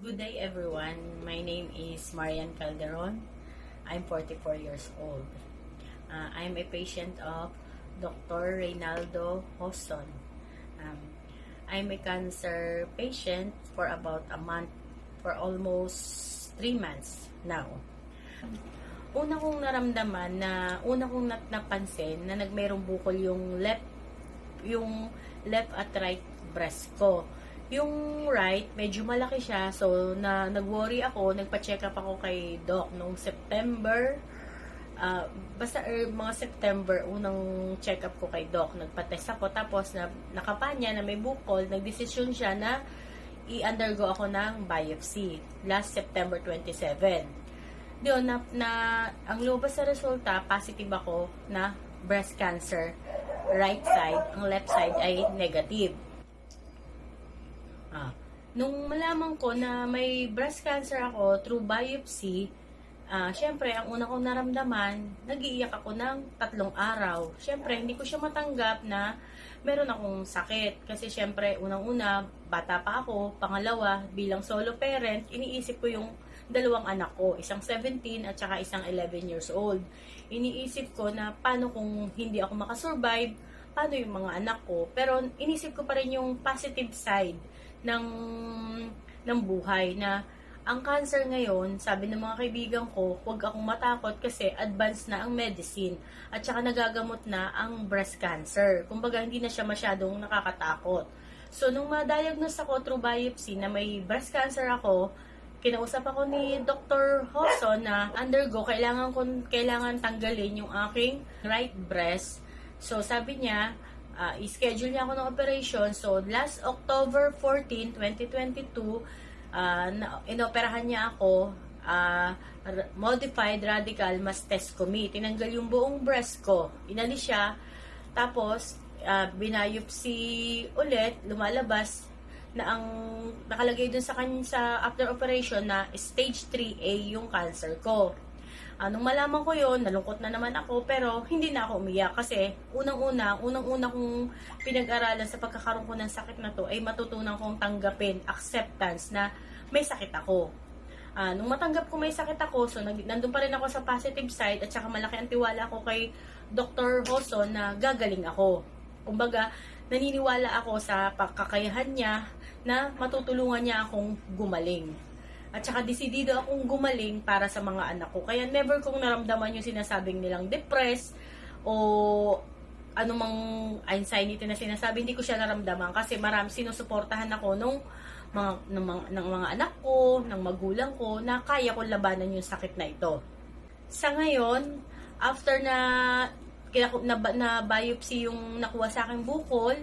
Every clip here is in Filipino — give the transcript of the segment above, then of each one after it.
Good day everyone. My name is Marian Calderon. I'm 44 years old. I'm a patient of Dr. Reynaldo Hoson. I'm a cancer patient for about a month, for almost 3 months now. Una kong naramdaman una kong napansin na nagmerong bukol yung left at right breast ko. Yung right, medyo malaki siya. So, nag-worry ako. Nagpa-check up ako kay Doc noong September. Mga September, unang check up ko kay Doc. Nagpa-test ako. Tapos, nakapanya na may bukol. Nagdesisyon siya na i-undergo ako ng biopsy. Last September 27. Doon, ang lumabas sa resulta, positive ako na breast cancer. Right side. Ang left side ay negative. Nung malaman ko na may breast cancer ako through biopsy, syempre, ang una kong naramdaman, nag-iiyak ako ng 3 araw. Syempre, hindi ko siya matanggap na meron akong sakit. Kasi syempre, unang-una, bata pa ako. Pangalawa, bilang solo parent, iniisip ko yung 2 anak ko. Isang 17 at saka isang 11 years old. Iniisip ko na paano kung hindi ako makasurvive, paano yung mga anak ko. Pero inisip ko pa rin yung positive side ng buhay na ang cancer ngayon, sabi ng mga kaibigan ko, huwag akong matakot kasi advanced na ang medicine at saka nagagamot na ang breast cancer. Kumbaga, hindi na siya masyadong nakakatakot. So, nung ma-diagnose ako through biopsy na may breast cancer ako, kinausap ako ni Dr. Hoson na kailangan tanggalin yung aking right breast. So, sabi niya, i-schedule niya ako ng operation. So, last October 14, 2022, inoperahan niya ako, modified radical mastectomy. Tinanggal yung buong breast ko. Inalis siya. Tapos, binayopsy ulit, lumalabas na ang nakalagay dun sa after operation na stage 3A yung cancer ko. Nung malaman ko yon, nalungkot na naman ako, pero hindi na ako umiyak kasi unang-una kong pinag-aralan sa pagkakaroon ko ng sakit na to ay matutunan kong tanggapin, acceptance na may sakit ako. Nung matanggap ko may sakit ako, so nandun pa rin ako sa positive side at saka malaki ang tiwala ko kay Dr. Hoson na gagaling ako. Kumbaga, naniniwala ako sa pagkakayahan niya na matutulungan niya akong gumaling. At saka desidido akong gumaling para sa mga anak ko. Kaya never kong naramdaman yung sinasabing nilang depressed o anumang anxiety na sinasabi. Hindi ko siya naramdaman kasi sinusuportahan ako ng mga anak ko, ng magulang ko, na kaya kong labanan yung sakit na ito. Sa ngayon, after na biopsy yung nakuha sa aking bukol,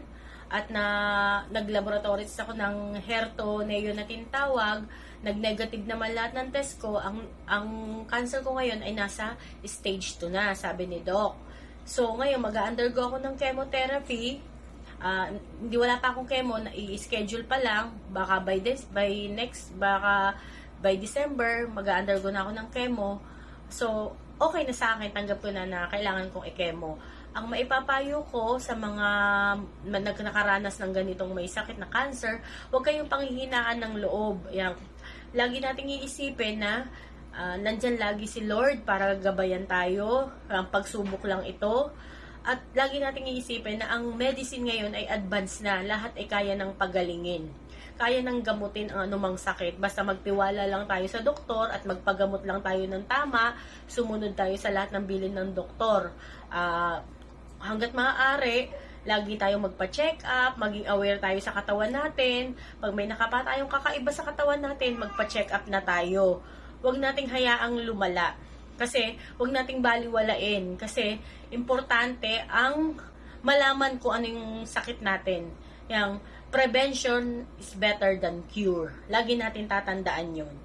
at naglaboratory ako ng HER2 na tinatawag, nag-negative naman lahat ng test ko, ang cancer ko ngayon ay nasa stage 2 na, sabi ni Doc. So, ngayon, mag-undergo ako ng chemotherapy. Wala pa akong chemo, i-schedule pa lang, baka by December, mag-undergo na ako ng chemo. So, okay na sa akin, tanggap ko na kailangan kong i-chemo. Ang maipapayo ko sa mga nakaranas ng ganitong may sakit na cancer, huwag kayong panghihinaan ng loob. Lagi nating iisipin na nandyan lagi si Lord para gabayan tayo. Ang pagsubok lang ito. At lagi nating iisipin na ang medicine ngayon ay advanced na. Lahat ay kaya ng pagalingin. Kaya nang gamutin ang anumang sakit. Basta magtiwala lang tayo sa doktor at magpagamot lang tayo ng tama. Sumunod tayo sa lahat ng bilin ng doktor. Hanggat maaari, lagi tayong magpa-check up, maging aware tayo sa katawan natin. Pag may nakapa tayong kakaiba sa katawan natin, magpa-check up na tayo. Huwag nating hayaang lumala. Kasi, huwag nating baliwalain. Kasi, importante ang malaman kung ano yung sakit natin. Prevention is better than cure. Lagi natin tatandaan yun.